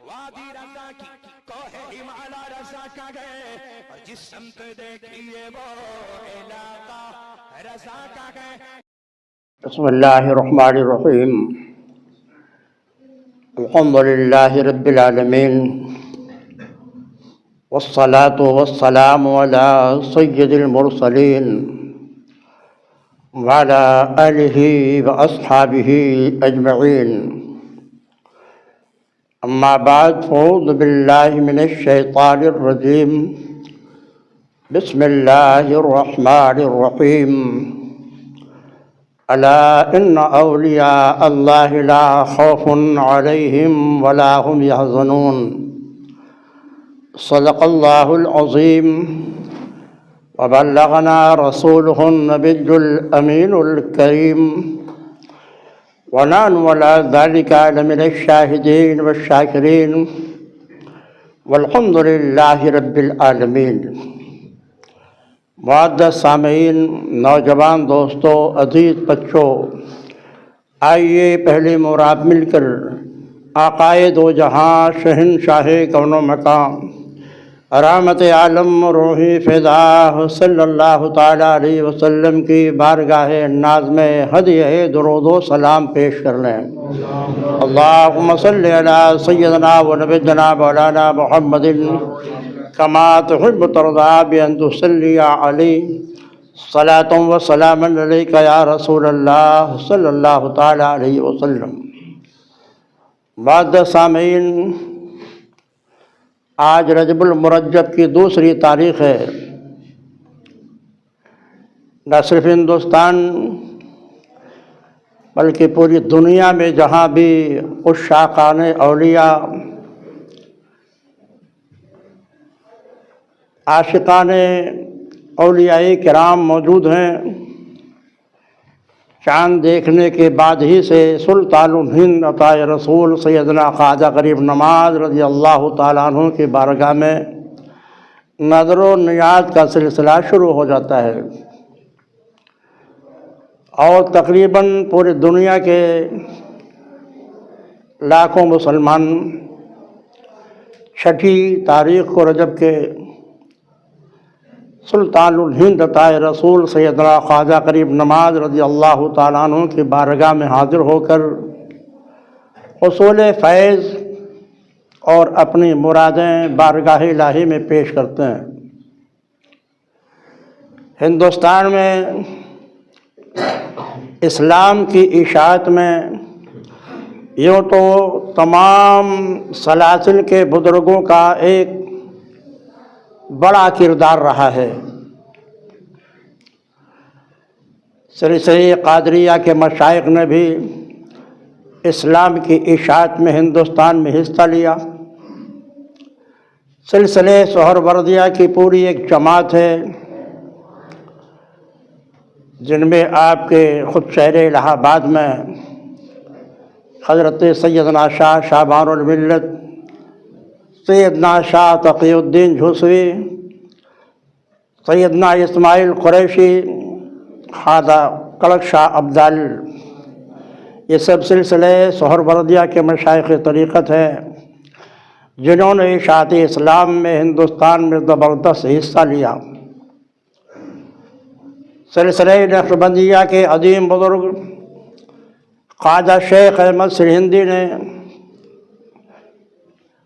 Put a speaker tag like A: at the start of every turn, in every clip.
A: وادی رضا کی کوہ ہمالا رضا کا گئے، اور جس سمت دیکھیے وہ علاقہ رضا کا گئے۔
B: بسم اللہ الرحمن الرحیم، الحمد للہ رب العالمین، والصلاة والسلام علی سید المرسلین وعلی آلہ واصحابہ اجمعین، اما بعد فاعوذ باللہ من الشیطان الرجیم، بسم اللہ الرحمن الرحیم، الا ان اولیاء اللہ لا خوف علیہم ولا هم يحزنون، صدق اللہ العظیم، وبلغنا رسوله النبی الامین الکریم، ونحن على ذلك لمن الشاہدین والشاکرین، والحمد للہ رب العالمین۔ معزز سامعین، نوجوان دوستوں، عزیز بچوں، آئیے پہلے مراد مل کر آقائے دو جہاں، شہنشاہ کون و مقام، رحمت عالم روح فضا صلی اللہ تعالیٰ علیہ وسلم کی بارگاہ ناز میں ہدیہ درود و سلام پیش کر لیں۔ اللہم صلی علی سیدنا و نبینا مولانا محمد کما تحب ترضی بان تصلی علیہ، صلاۃ و سلام علیک یا رسول اللہ صلی اللہ تعالیٰ علیہ وسلم۔ معزز سامعین، آج رجب المرجب کی دوسری تاریخ ہے۔ نہ صرف ہندوستان بلکہ پوری دنیا میں جہاں بھی عشاقان اولیاء، عاشقان اولیاء کرام موجود ہیں، چاند دیکھنے کے بعد ہی سے سلطان الہند عطا رسول سیدنا خواجہ غریب نواز رضی اللہ تعالیٰ عنہ کی بارگاہ میں نظر و نیاز کا سلسلہ شروع ہو جاتا ہے، اور تقریباً پوری دنیا کے لاکھوں مسلمان چھٹی تاریخ کو رجب کے سلطان الہند عطا رسول سیدنا خواجہ غریب نواز رضی اللہ تعالیٰ عنہ کی بارگاہ میں حاضر ہو کر حصول فیض اور اپنی مرادیں بارگاہ الہی میں پیش کرتے ہیں۔ ہندوستان میں اسلام کی اشاعت میں یوں تو تمام سلاسل کے بزرگوں کا ایک بڑا کردار رہا ہے۔ سلسلہ قادریہ کے مشائخ نے بھی اسلام کی اشاعت میں ہندوستان میں حصہ لیا۔ سلسلہ سہروردیہ کی پوری ایک جماعت ہے، جن میں آپ کے خود شہر الہ آباد میں حضرت سیدنا شاہ شعبان الملت سیدنا شاہ تقی الدین جھوسوی، سیدنا اسماعیل قریشی، خواجہ کڑک شاہ ابدال، یہ سب سلسلے سہروردیہ کے مشائخ طریقت ہیں، جنہوں نے اشاعت اسلام میں ہندوستان میں زبردست حصہ لیا۔ سلسلہ نقشبندیہ کے عظیم بزرگ خواجہ شیخ احمد سرہندی نے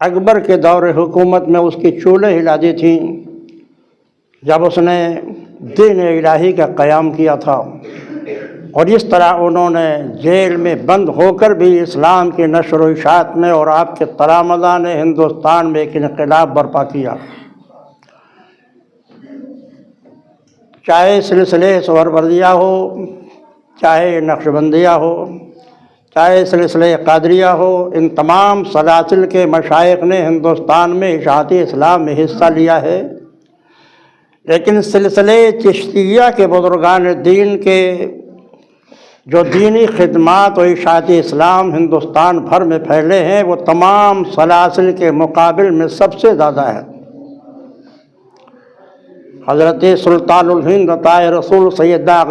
B: اکبر کے دور حکومت میں اس کی چولیں ہلا دی تھیں، جب اس نے دین الہی کا قیام کیا تھا، اور اس طرح انہوں نے جیل میں بند ہو کر بھی اسلام کی نشر و اشاعت میں اور آپ کے تلامذہ نے ہندوستان میں ایک انقلاب برپا کیا۔ چاہے سلسلہ سہروردیہ ہو، چاہے نقشبندیہ ہو، چاہے سلسلہ قادریہ ہو، ان تمام سلاسل کے مشائخ نے ہندوستان میں اشاعت اسلام میں حصہ لیا ہے، لیکن سلسلہ چشتیہ کے بزرگان دین کے جو دینی خدمات و اشاعت اسلام ہندوستان بھر میں پھیلے ہیں، وہ تمام سلاسل کے مقابل میں سب سے زیادہ ہے۔ حضرت سلطان الہند عطا رسول سیدنا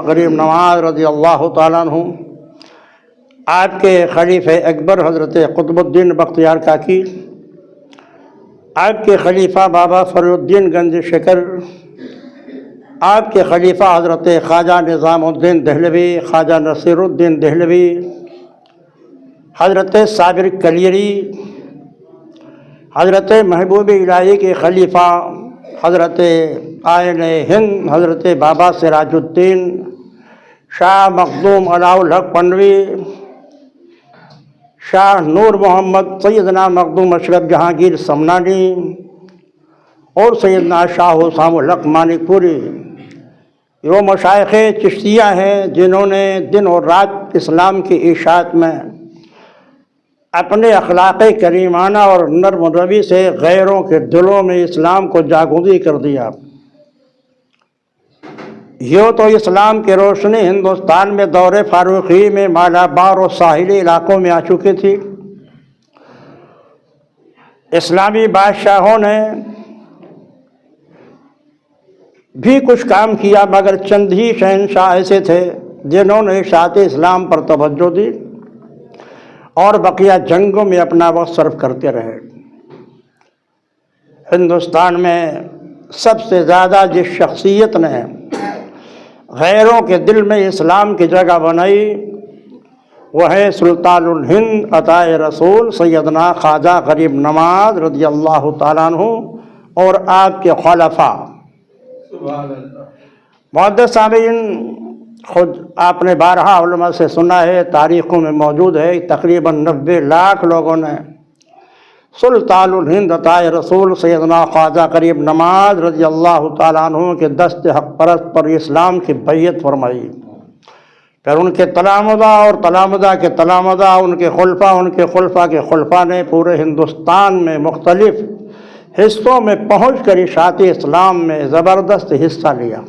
B: غریب نواز رضی اللہ تعالیٰ عنہ، آپ کے خلیفہ اکبر حضرت قطب الدین بختیار کاکی، آپ کے خلیفہ بابا فرید الدین گنج شکر، آپ کے خلیفہ حضرت خواجہ نظام الدین دہلوی، خواجہ نصیر الدین دہلوی، حضرت صابر کلیری، حضرت محبوب الہی کے خلیفہ حضرت آئین ہند حضرت بابا سراج الدین شاہ مخدوم علاء الحق پنڈوی، شاہ نور محمد سیدنا مخدوم اشرف جہانگیر سمنانی، اور سیدنا شاہ حسام الحق مانک پوری، وہ مشائخ چشتیہ ہیں جنہوں نے دن اور رات اسلام کی اشاعت میں اپنے اخلاق کریمانہ اور نرم روی سے غیروں کے دلوں میں اسلام کو جاگودی کر دیا۔ یوں تو اسلام کی روشنی ہندوستان میں دور فاروقی میں مالابار اور ساحلی علاقوں میں آ چکی تھی۔ اسلامی بادشاہوں نے بھی کچھ کام کیا، مگر چند ہی شہنشاہ ایسے تھے جنہوں نے اشاعت اسلام پر توجہ دی اور بقیہ جنگوں میں اپنا وقت صرف کرتے رہے۔ ہندوستان میں سب سے زیادہ جس شخصیت نے غیروں کے دل میں اسلام کی جگہ بنائی وہ ہے سلطان الہند عطائے رسول سیدنا خواجہ غریب نواز رضی اللہ تعالیٰ عنہ اور آپ کے خلفاء۔ معزز سامعین، خود آپ نے بارہا علماء سے سنا ہے، تاریخوں میں موجود ہے، تقریباً 90 لاکھ لوگوں نے سلطان الہند عطائے رسول سیدنا خواجہ غریب نواز رضی اللہ تعالیٰ عنہ کے دست حق پرست پر اسلام کی بیعت فرمائی۔ پھر ان کے تلامذہ اور تلامذہ کے تلامذہ، ان کے خلفاء کے خلفاء نے پورے ہندوستان میں مختلف حصوں میں پہنچ کر اشاعت اسلام میں زبردست حصہ لیا۔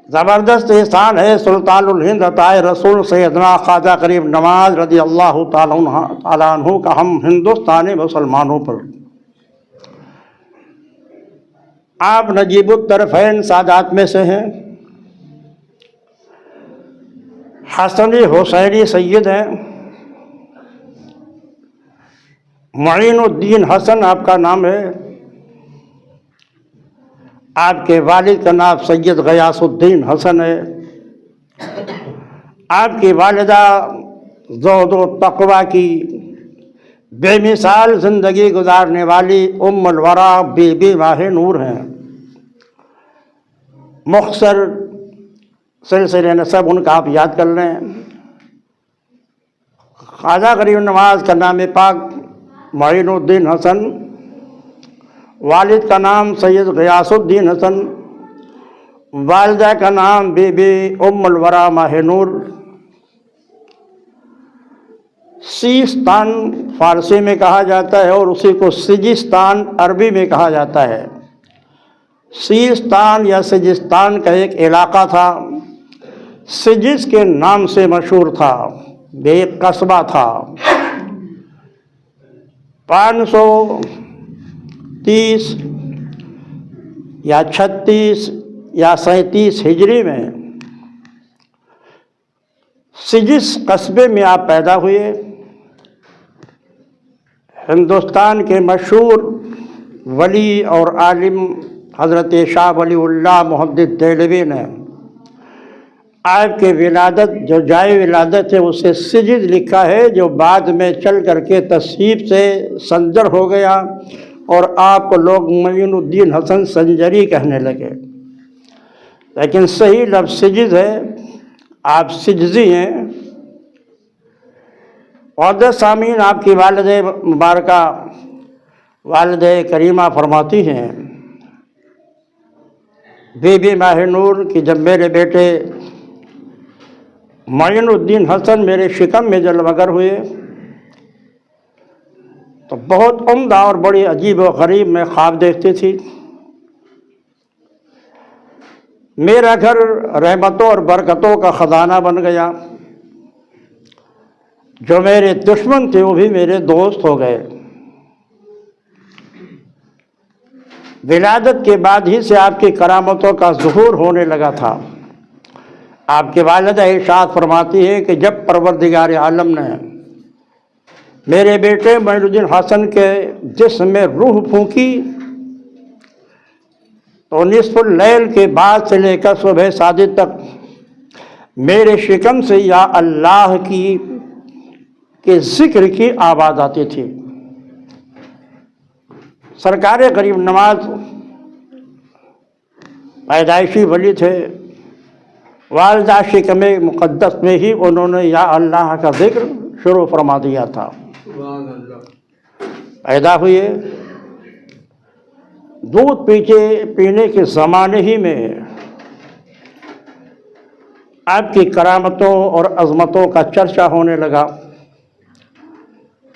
B: زبردست احسان ہے سلطان الہند عطائے رسول سیدنا خواجہ غریب نواز رضی اللہ تعالیٰ عنہ کا ہم ہندوستانی مسلمانوں پر۔ آپ نجیب الطرفین سادات میں سے ہیں، حسنی حسینی سید ہیں۔ معین الدین حسن آپ کا نام ہے۔ آپ کے والد کا نام سید غیاث الدین حسن ہے۔ آپ کی والدہ زہد و تقویٰ کی بے مثال زندگی گزارنے والی ام الورا بی بی ماہ نور ہیں۔ مختصر سلسلے نسب ان کا آپ یاد کر لیں۔ خواجہ غریب نواز کا نام پاک معین الدین حسن، والد کا نام سید غیاث الدین حسن، والدہ کا نام بی بی ام الورا ماہ نور۔ سیستان فارسی میں کہا جاتا ہے اور اسی کو سجستان عربی میں کہا جاتا ہے۔ سیستان یا سجستان کا ایک علاقہ تھا، سجس کے نام سے مشہور تھا، ایک قصبہ تھا۔ 530 یا 36 یا 37 ہجری میں سجس قصبے میں آپ پیدا ہوئے۔ ہندوستان کے مشہور ولی اور عالم حضرت شاہ ولی اللہ محدث دہلوی نے آپ کے ولادت جو جائے ولادت ہے اسے سجد لکھا ہے، جو بعد میں چل کر کے تصحیف سے سنجر ہو گیا اور آپ کو لوگ معین الدین حسن سنجری کہنے لگے، لیکن صحیح لفظ سجد ہے، آپ سجزی ہیں۔ معزز سامعین، آپ کی والدہ مبارکہ والدہ کریمہ فرماتی ہیں، بی بی ماہ نور کہ جب میرے بیٹے معین الدین حسن میرے شکم میں جلوگر ہوئے تو بہت عمدہ اور بڑی عجیب و غریب میں خواب دیکھتی تھی۔ میرا گھر رحمتوں اور برکتوں کا خزانہ بن گیا، جو میرے دشمن تھے وہ بھی میرے دوست ہو گئے۔ ولادت کے بعد ہی سے آپ کی کرامتوں کا ظہور ہونے لگا تھا۔ آپ کے والدہ ارشاد فرماتی ہے کہ جب پروردگار عالم نے میرے بیٹے معین الدین حسن کے جسم میں روح پھونکی تو نصف اللیل کے بعد سے لے کر صبح صادق تک میرے شکم سے یا اللہ کے ذکر کی آواز آتی تھی۔ سرکار غریب نواز پیدائشی ولی تھے، والدہ شکم مقدس میں ہی انہوں نے یا اللہ کا ذکر شروع فرما دیا تھا۔ پیدا ہوئے، دودھ پینے کے زمانے ہی میں آپ کی کرامتوں اور عظمتوں کا چرچا ہونے لگا۔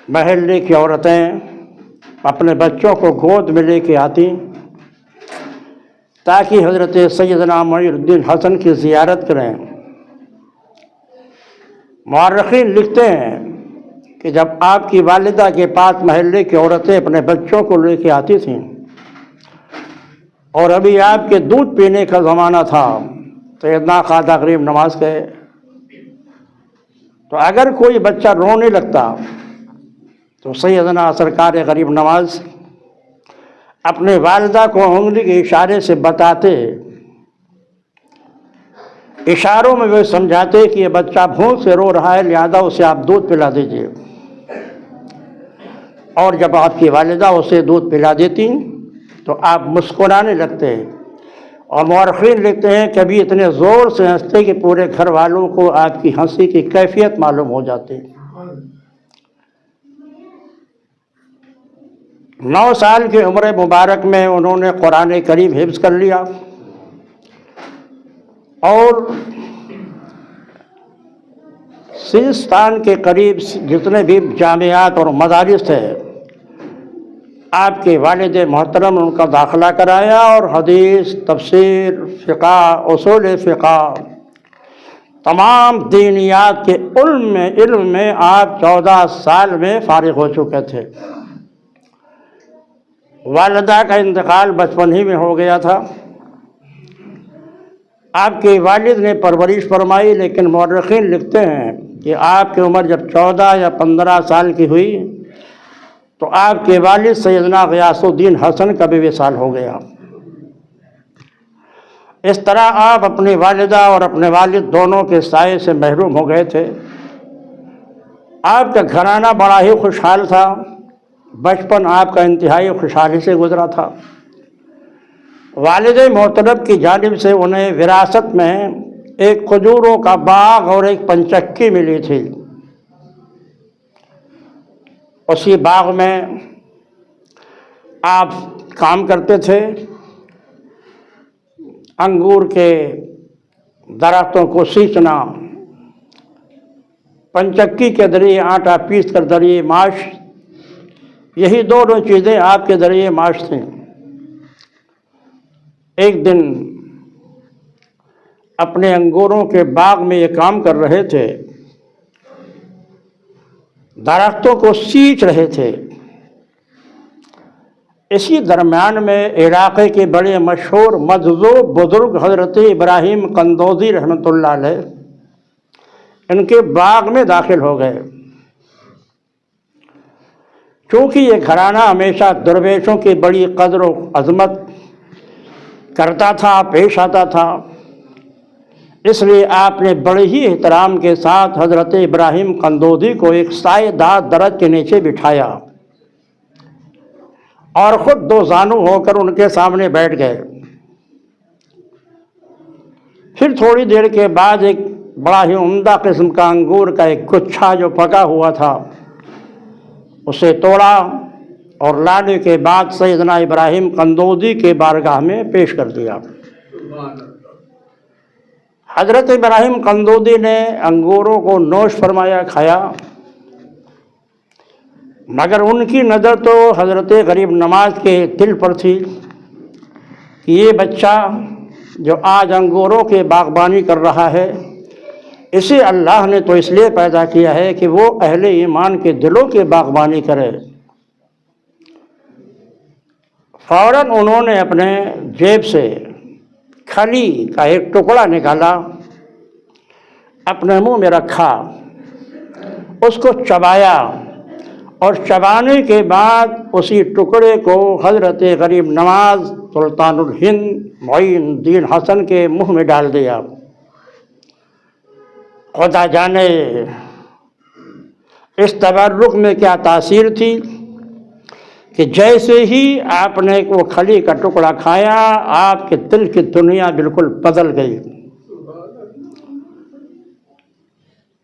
B: محلے کی عورتیں اپنے بچوں کو گود میں لے کے آتی تاکہ حضرت سیدنا معین الدین حسن کی زیارت کریں۔ مورخین لکھتے ہیں کہ جب آپ کی والدہ کے پاس محلے کی عورتیں اپنے بچوں کو لے کے آتی تھیں اور ابھی آپ کے دودھ پینے کا زمانہ تھا، سیدنا خواجہ غریب نواز کے، تو اگر کوئی بچہ رونے لگتا تو سیدنا سرکار غریب نواز اپنے والدہ کو انگلی کے اشارے سے بتاتے، اشاروں میں وہ سمجھاتے کہ یہ بچہ بھوک سے رو رہا ہے، لہذا اسے آپ دودھ پلا دیجیے۔ اور جب آپ کی والدہ اسے دودھ پلا دیتی تو آپ مسکرانے لگتے، اور مورخین لکھتے ہیں کبھی اتنے زور سے ہنستے کہ پورے گھر والوں کو آپ کی ہنسی کی کیفیت معلوم ہو جاتی۔ 9 سال کی عمر مبارک میں انہوں نے قرآن کریم حفظ کر لیا، اور سیستان کے قریب جتنے بھی جامعات اور مدارس تھے، آپ کے والد محترم نے ان کا داخلہ کرایا، اور حدیث، تفسیر، فقہ، اصول فقہ، تمام دینیات کے علم میں آپ 14 سال میں فارغ ہو چکے تھے۔ والدہ کا انتقال بچپن ہی میں ہو گیا تھا۔ آپ کے والد نے پرورش فرمائی، لیکن مورخین لکھتے ہیں کہ آپ کی عمر جب 14 یا 15 سال کی ہوئی تو آپ کے والد سیدنا غیاث الدین حسن کا بھی وصال ہو گیا۔ اس طرح آپ اپنی والدہ اور اپنے والد دونوں کے سائے سے محروم ہو گئے تھے۔ آپ کا گھرانہ بڑا ہی خوشحال تھا، بچپن آپ کا انتہائی خوشحالی سے گزرا تھا۔ والد محترم کی جانب سے انہیں وراثت میں ایک کھجوروں کا باغ اور ایک پنچکی ملی تھی۔ اسی باغ میں آپ کام کرتے تھے، انگور کے درختوں کو سینچنا، پنچکی کے ذریعے آٹا پیس کر ذریعے معاش، یہی دونوں چیزیں آپ کے ذریعے معاش تھیں۔ ایک دن اپنے انگوروں کے باغ میں یہ کام کر رہے تھے، درختوں کو سینچ رہے تھے۔ اسی درمیان میں علاقے کے بڑے مشہور مجذوب بزرگ حضرت ابراہیم قندوزی رحمۃ اللہ علیہ ان کے باغ میں داخل ہو گئے۔ چونکہ یہ گھرانہ ہمیشہ درویشوں کی بڑی قدر و عظمت کرتا تھا، پیش آتا تھا، اس لیے آپ نے بڑے ہی احترام کے ساتھ حضرت ابراہیم قندوزی کو ایک سائے دار درخت کے نیچے بٹھایا اور خود 2 زانو ہو کر ان کے سامنے بیٹھ گئے۔ پھر تھوڑی دیر کے بعد ایک بڑا ہی عمدہ قسم کا انگور کا ایک گچھا جو پکا ہوا تھا اسے توڑا، اور لانے کے بعد سیدنا ابراہیم قندوزی کے بارگاہ میں پیش کر دیا۔ حضرت ابراہیم قندوزی نے انگوروں کو نوش فرمایا، کھایا، مگر ان کی نظر تو حضرت غریب نواز کے دل پر تھی کہ یہ بچہ جو آج انگوروں کے باغبانی کر رہا ہے، اسے اللہ نے تو اس لیے پیدا کیا ہے کہ وہ اہل ایمان کے دلوں کی باغبانی کرے۔ فوراً انہوں نے اپنے جیب سے کھلی کا ایک ٹکڑا نکالا، اپنے منہ میں رکھا، اس کو چبایا، اور چبانے کے بعد اسی ٹکڑے کو حضرت غریب نواز سلطان الہند معین الدین حسن کے منہ میں ڈال دیا۔ خدا جانے اس تبرک میں کیا تاثیر تھی کہ جیسے ہی آپ نے وہ کھلی کا ٹکڑا کھایا آپ کے دل کی دنیا بالکل بدل گئی۔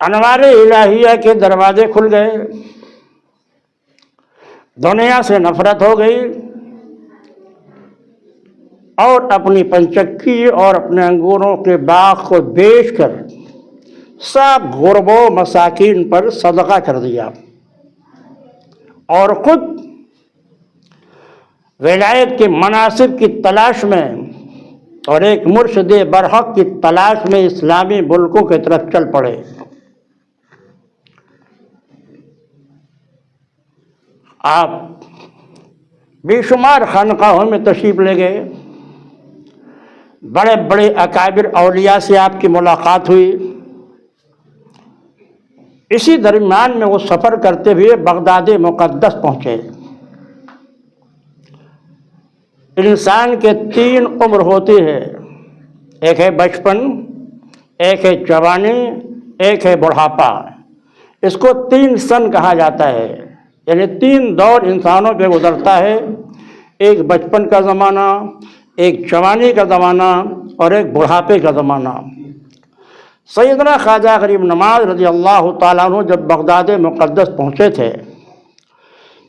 B: انوار الہیہ کے دروازے کھل گئے، دنیا سے نفرت ہو گئی، اور اپنی پنچکی اور اپنے انگوروں کے باغ کو بیچ کر سب غربوں مساکین پر صدقہ کر دیا، اور خود ولایت کے مناصب کی تلاش میں اور ایک مرشد برحق کی تلاش میں اسلامی ملکوں کی طرف چل پڑے۔ آپ بے شمار خانقاہوں میں تشریف لے گئے، بڑے بڑے اکابر اولیاء سے آپ کی ملاقات ہوئی۔ اسی درمیان میں وہ سفر کرتے ہوئے بغداد مقدس پہنچے۔ انسان کے 3 عمر ہوتی ہے، ایک ہے بچپن، ایک ہے جوانی، ایک ہے بڑھاپا۔ اس کو 3 سن کہا جاتا ہے، یعنی 3 دور انسانوں پہ گزرتا ہے، ایک بچپن کا زمانہ، ایک جوانی کا زمانہ اور ایک بڑھاپے کا زمانہ۔ سیدنا خواجہ غریب نواز رضی اللہ تعالیٰ عنہ جب بغداد مقدس پہنچے تھے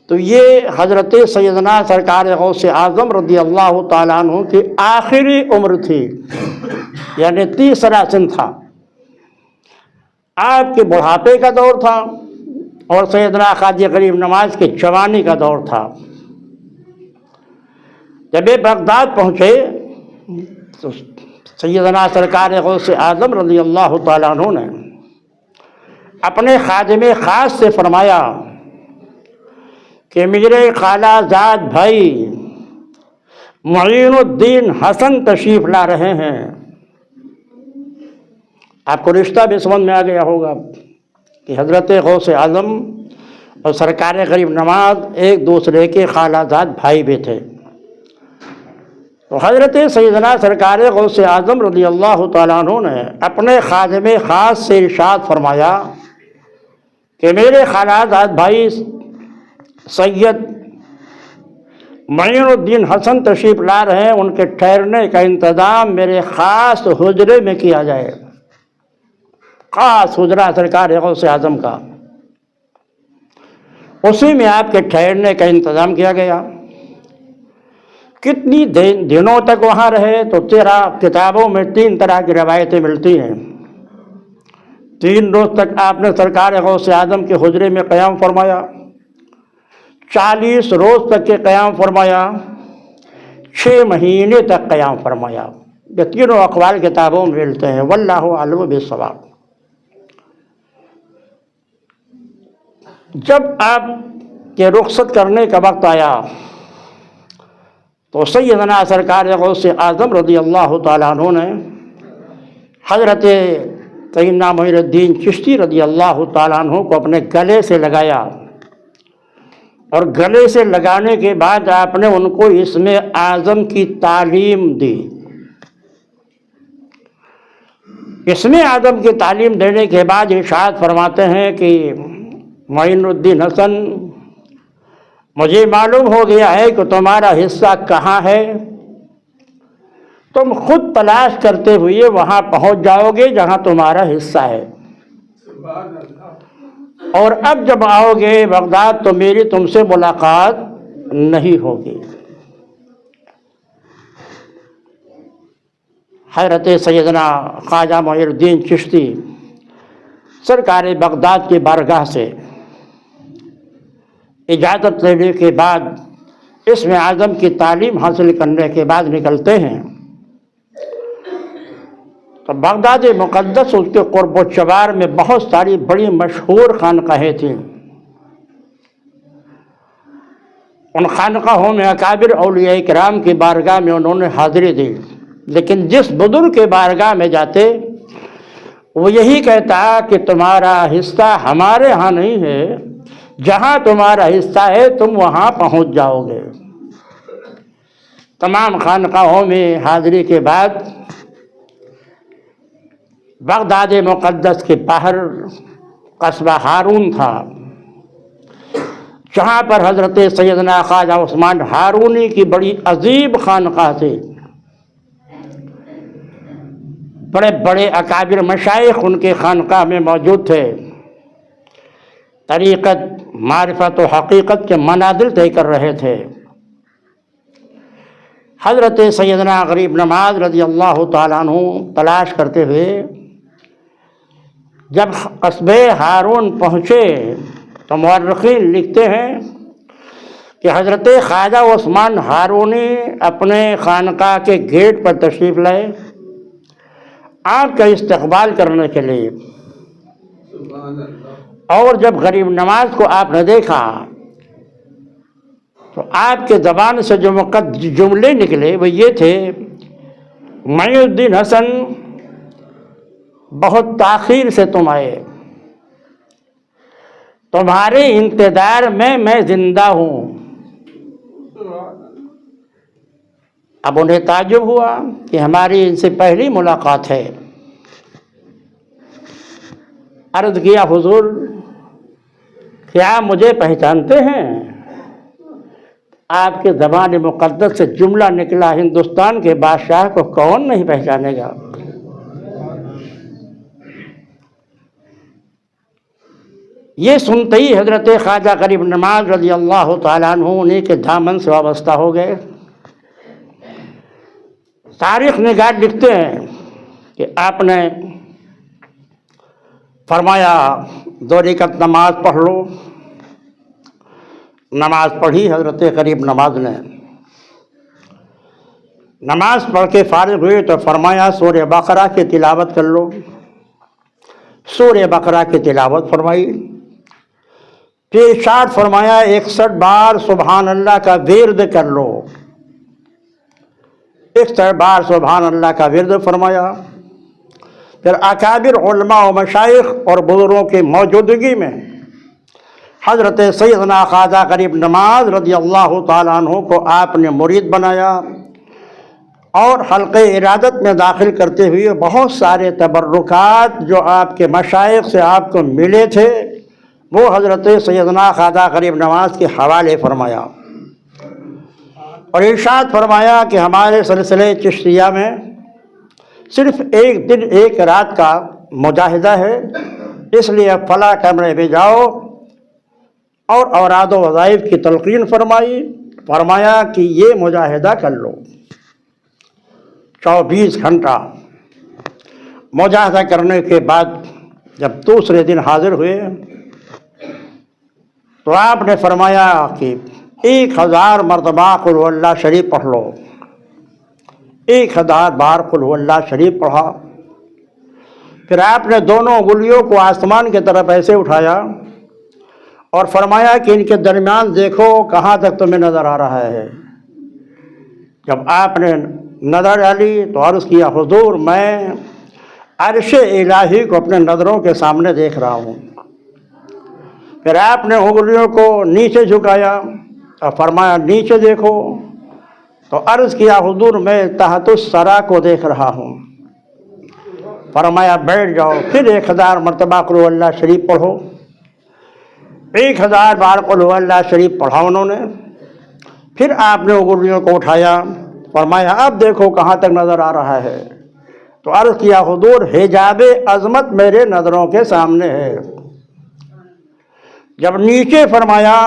B: تو یہ حضرت سیدنا سرکار غوث اعظم رضی اللہ تعالیٰ عنہ کی آخری عمر تھی، یعنی 3 سن تھا۔ آپ کے بڑھاپے کا دور تھا اور سیدنا خواجہ غریب نواز کے جوانی کا دور تھا۔ جب یہ بغداد پہنچے تو سیدنا سرکار غوث اعظم رضی اللہ تعالیٰ عنہ نے اپنے خادم خاص سے فرمایا کہ میرے خالہ زاد بھائی معین الدین حسن تشریف لا رہے ہیں۔ آپ کو رشتہ بھی سمجھ میں آ گیا ہوگا کہ حضرت غوث اعظم اور سرکار غریب نواز ایک دوسرے کے خالہ زاد بھائی بھی تھے۔ تو حضرت سیدنا سرکار غوث اعظم رضی اللہ تعالیٰ عنہ نے اپنے خادم خاص سے ارشاد فرمایا کہ میرے خالہ زاد بھائی سید معین الدین حسن تشریف لا رہے ہیں، ان کے ٹھہرنے کا انتظام میرے خاص حجرے میں کیا جائے، خاص حجرہ سرکار غوث اعظم کا، اسی میں آپ کے ٹھہرنے کا انتظام کیا گیا۔ کتنی دنوں تک وہاں رہے تو 13 کتابوں میں 3 طرح کی روایتیں ملتی ہیں۔ 3 روز تک آپ نے سرکار غوث اعظم کے حجرے میں قیام فرمایا، 40 روز تک کے قیام فرمایا، 6 مہینے تک قیام فرمایا۔ یہ تینوں اقوال کتابوں میں ملتے ہیں، واللہ اعلم بالصواب۔ جب آپ کے رخصت کرنے کا وقت آیا تو سیدنا سرکار غوث اعظم رضی اللہ تعالیٰ عنہ نے حضرت سیدنا معین الدین چشتی رضی اللہ تعالیٰ عنہ کو اپنے گلے سے لگایا، اور گلے سے لگانے کے بعد آپ نے ان کو اسم اعظم کی تعلیم دی۔ اسم اعظم کی تعلیم دینے کے بعد ارشاد فرماتے ہیں کہ معین الدین حسن، مجھے معلوم ہو گیا ہے کہ تمہارا حصہ کہاں ہے، تم خود تلاش کرتے ہوئے وہاں پہنچ جاؤ گے جہاں تمہارا حصہ ہے، اور اب جب آؤ گے بغداد تو میری تم سے ملاقات نہیں ہوگی۔ حضرت سیدنا خواجہ معین الدین چشتی سرکار بغداد کی بارگاہ سے اجازت لینے کے بعد اسم اعظم کی تعلیم حاصل کرنے کے بعد نکلتے ہیں تو بغداد مقدس اس کے قرب و جوار میں بہت ساری بڑی مشہور خانقاہیں تھیں۔ ان خانقاہوں میں اکابر اولیاء کرام کی بارگاہ میں انہوں نے حاضری دی، لیکن جس بزرگ کے بارگاہ میں جاتے وہ یہی کہتا کہ تمہارا حصہ ہمارے ہاں نہیں ہے، جہاں تمہارا حصہ ہے تم وہاں پہنچ جاؤ گے۔ تمام خانقاہوں میں حاضری کے بعد بغداد مقدس کے باہر قصبہ ہارون تھا، جہاں پر حضرت سیدنا خواجہ عثمان ہارونی کی بڑی عظیم خانقاہ تھی۔ بڑے بڑے اکابر مشائخ ان کے خانقاہ میں موجود تھے، طریقت، معرفت و حقیقت کے منازل طے کر رہے تھے۔ حضرت سیدنا غریب نواز رضی اللہ تعالیٰ عنہ تلاش کرتے ہوئے جب قصبے ہارون پہنچے تو مورخین لکھتے ہیں کہ حضرت خواجہ عثمان ہارونی اپنے خانقاہ کے گیٹ پر تشریف لائے آپ کا استقبال کرنے کے لیے، اور جب غریب نواز کو آپ نے دیکھا تو آپ کے زبان سے جو جملے نکلے وہ یہ تھے، معین الدین حسن بہت تاخیر سے تم آئے، تمہارے انتظار میں زندہ ہوں۔ اب انہیں تعجب ہوا کہ ہماری ان سے پہلی ملاقات ہے۔ عرض کیا حضور کیا مجھے پہچانتے ہیں؟ آپ کے زبان مقدس سے جملہ نکلا، ہندوستان کے بادشاہ کو کون نہیں پہچانے گا۔ یہ سنتے ہی حضرت خواجہ غریب نواز رضی اللہ تعالیٰ عنہ انہیں کے دامن سے وابستہ ہو گئے۔ تاریخ نگار لکھتے ہیں کہ آپ نے فرمایا 2 رکعت نماز پڑھ لو۔ نماز پڑھی حضرت غریب نواز نے، نماز پڑھ کے فارغ ہوئے تو فرمایا سورہ بقرہ کی تلاوت کر لو۔ سورہ بقرہ کی تلاوت فرمائی، پھر ارشاد فرمایا 61 بار سبحان اللہ کا ورد کر لو۔ 61 بار سبحان اللہ کا ورد فرمایا۔ پھر اکابر علماء و مشائخ اور بزرگوں کی موجودگی میں حضرت سیدنا خواجہ غریب نواز رضی اللہ تعالیٰ عنہ کو آپ نے مرید بنایا، اور حلقہ ارادت میں داخل کرتے ہوئے بہت سارے تبرکات جو آپ کے مشائخ سے آپ کو ملے تھے وہ حضرت سیدنا خواجہ غریب نواز کے حوالے فرمایا، اور ارشاد فرمایا کہ ہمارے سلسلے چشتیہ میں صرف ایک دن ایک رات کا مجاہدہ ہے، اس لیے فلاں کمرے میں جاؤ، اور اوراد و وظائف کی تلقین فرمائی، فرمایا کہ یہ مجاہدہ کر لو۔ 24 گھنٹہ مجاہدہ کرنے کے بعد جب دوسرے دن حاضر ہوئے تو آپ نے فرمایا کہ 1000 مرتبہ قل هو اللہ شریف پڑھ لو۔ 1000 بار قل هو اللہ شریف پڑھا۔ پھر آپ نے دونوں انگلیوں کو آسمان کی طرف ایسے اٹھایا اور فرمایا کہ ان کے درمیان دیکھو کہاں تک تمہیں نظر آ رہا ہے۔ جب آپ نے نظر ڈالی تو عرض کیا حضور میں عرش الہی کو اپنے نظروں کے سامنے دیکھ رہا ہوں۔ پھر آپ نے انگلیوں کو نیچے جھکایا اور فرمایا نیچے دیکھو، تو عرض کیا حضور میں تحت الثری کو دیکھ رہا ہوں۔ فرمایا بیٹھ جاؤ، پھر 1000 مرتبہ قل هو اللہ شریف پڑھو۔ 1000 بار قل هو اللہ شریف پڑھا انہوں نے۔ پھر آپ نے انگلیوں کو اٹھایا، فرمایا اب دیکھو کہاں تک نظر آ رہا ہے، تو عرض کیا حضور حجاب عظمت میرے نظروں کے سامنے ہے۔ جب نیچے فرمایا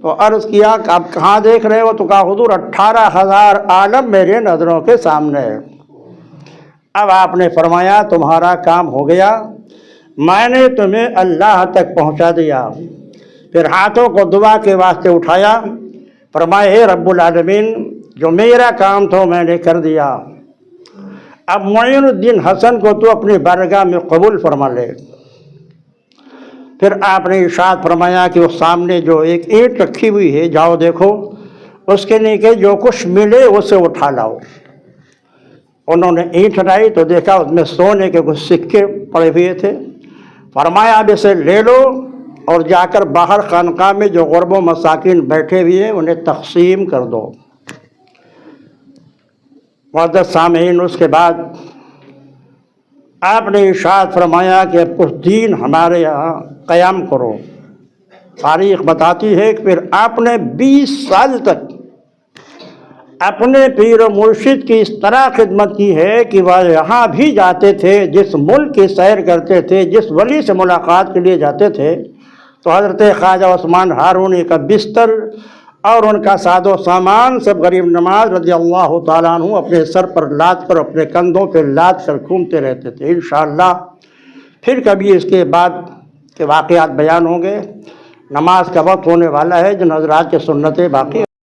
B: تو عرض کیا کہ اب کہاں دیکھ رہے ہو، تو کہا حضور 18000 عالم میرے نظروں کے سامنے ہے۔ اب آپ نے فرمایا تمہارا کام ہو گیا، میں نے تمہیں اللہ تک پہنچا دیا۔ پھر ہاتھوں کو دعا کے واسطے اٹھایا، فرمایا اے رب العالمین جو میرا کام تھا میں نے کر دیا، اب معین الدین حسن کو تو اپنی بارگاہ میں قبول فرما لے۔ پھر آپ نے ارشاد فرمایا کہ وہ سامنے جو ایک اینٹ رکھی ہوئی ہے جاؤ دیکھو، اس کے نیچے جو کچھ ملے اسے اٹھا لاؤ۔ انہوں نے اینٹ ہٹائی تو دیکھا اس میں سونے کے کچھ سکے پڑے ہوئے تھے۔ فرمایا اب اسے لے لو اور جا کر باہر خانقاہ میں جو غرب و مساکین بیٹھے ہوئے ہیں انہیں تقسیم کر دو۔ معزز سامعین، اس کے بعد آپ نے ارشاد فرمایا کہ کچھ دین ہمارے یہاں قیام کرو۔ تاریخ بتاتی ہے کہ پھر آپ نے 20 سال تک اپنے پیر و مرشد کی اس طرح خدمت کی ہے کہ وہ یہاں بھی جاتے تھے، جس ملک کی سیر کرتے تھے، جس ولی سے ملاقات کے لیے جاتے تھے تو حضرت خواجہ عثمان ہارونی کا بستر اور ان کا ساد و سامان سب غریب نواز رضی اللہ تعالیٰ عنہ اپنے سر پر لاد کر، اپنے کندھوں پہ لاد کر گھومتے رہتے تھے۔ انشاءاللہ پھر کبھی اس کے بعد کے واقعات بیان ہوں گے۔ نماز کا وقت ہونے والا ہے، جن حضرات کی سنتیں باقی